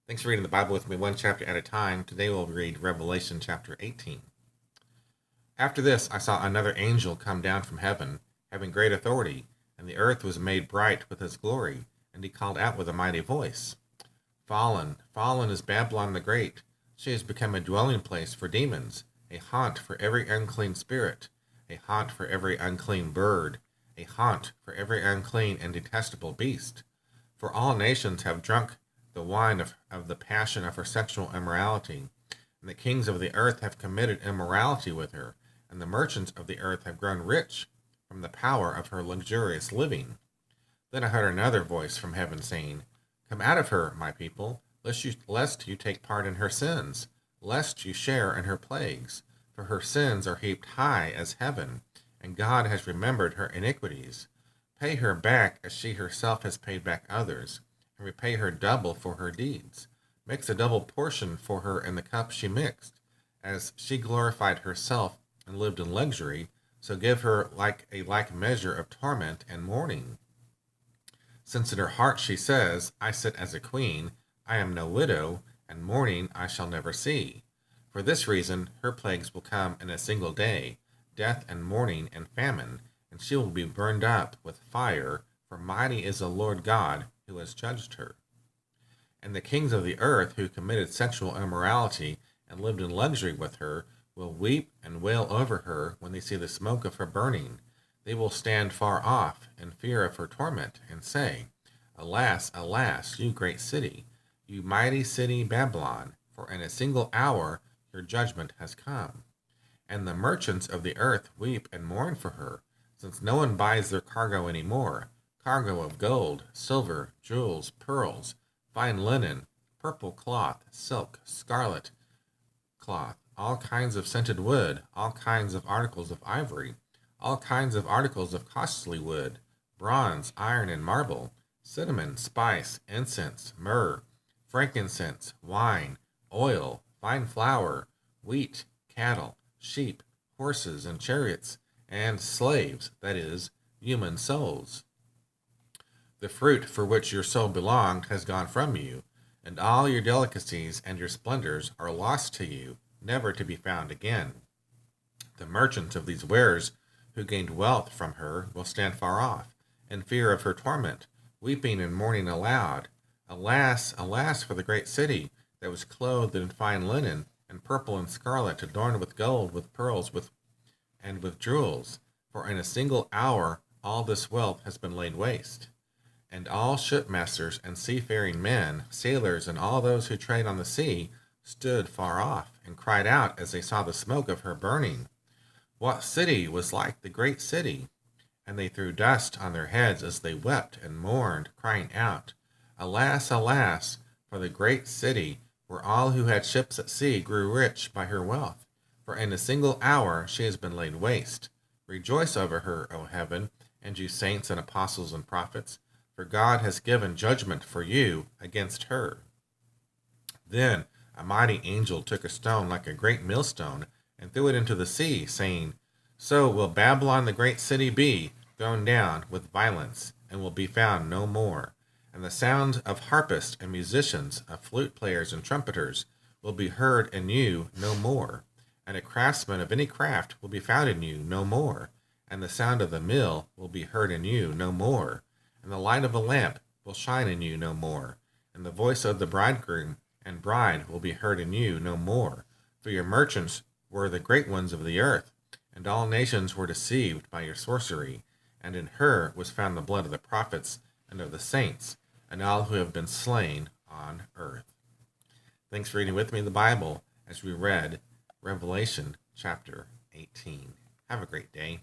Thanks for reading the Bible with me one chapter at a time. Today we'll read Revelation chapter 18. After this, I saw another angel come down from heaven, having great authority, and the earth was made bright with his glory. And he called out with a mighty voice, Fallen, fallen is Babylon the Great. She has become a dwelling place for demons, a haunt for every unclean spirit, a haunt for every unclean bird, a haunt for every unclean and detestable beast. For all nations have drunk the wine of the passion of her sexual immorality, and the kings of the earth have committed immorality with her, and the merchants of the earth have grown rich from the power of her luxurious living. Then I heard another voice from heaven saying, Come out of her, my people, lest you take part in her sins, lest you share in her plagues, for her sins are heaped high as heaven, and God has remembered her iniquities. Pay her back as she herself has paid back others, and repay her double for her deeds. Mix a double portion for her in the cup she mixed, as she glorified herself and lived in luxury, so give her like measure of torment and mourning. Since in her heart she says, I sit as a queen, I am no widow, and mourning I shall never see. For this reason her plagues will come in a single day, death and mourning and famine, and she will be burned up with fire, for mighty is the Lord God who has judged her. And the kings of the earth who committed sexual immorality and lived in luxury with her will weep and wail over her when they see the smoke of her burning. They will stand far off in fear of her torment and say, Alas, alas, you great city, you mighty city Babylon, for in a single hour your judgment has come. And the merchants of the earth weep and mourn for her, since no one buys their cargo any more, cargo of gold, silver, jewels, pearls, fine linen, purple cloth, silk, scarlet cloth, all kinds of scented wood, all kinds of articles of ivory, all kinds of articles of costly wood, bronze, iron, and marble, cinnamon, spice, incense, myrrh, frankincense, wine, oil, fine flour, wheat, cattle, sheep, horses, and chariots, and slaves, that is, human souls. The fruit for which your soul belonged has gone from you, and all your delicacies and your splendors are lost to you, never to be found again. The merchants of these wares who gained wealth from her will stand far off, in fear of her torment, weeping and mourning aloud. Alas, alas for the great city that was clothed in fine linen, and purple and scarlet, adorned with gold, with pearls, and with jewels, for in a single hour all this wealth has been laid waste. And all shipmasters and seafaring men, sailors, and all those who trade on the sea stood far off, and cried out as they saw the smoke of her burning, What city was like the great city? And they threw dust on their heads as they wept and mourned, crying out, Alas, alas, for the great city, where all who had ships at sea grew rich by her wealth. For in a single hour she has been laid waste. Rejoice over her, O heaven, and you saints and apostles and prophets, for God has given judgment for you against her. Then a mighty angel took a stone like a great millstone and threw it into the sea, saying, So will Babylon the great city be thrown down with violence, and will be found no more. And the sound of harpists and musicians, of flute players and trumpeters, will be heard in you no more. And a craftsman of any craft will be found in you no more. And the sound of the mill will be heard in you no more. And the light of a lamp will shine in you no more. And the voice of the bridegroom and bride will be heard in you no more. For your merchants were the great ones of the earth, and all nations were deceived by your sorcery. And in her was found the blood of the prophets and of the saints, and all who have been slain on earth. Thanks for reading with me the Bible as we read Revelation chapter 18. Have a great day.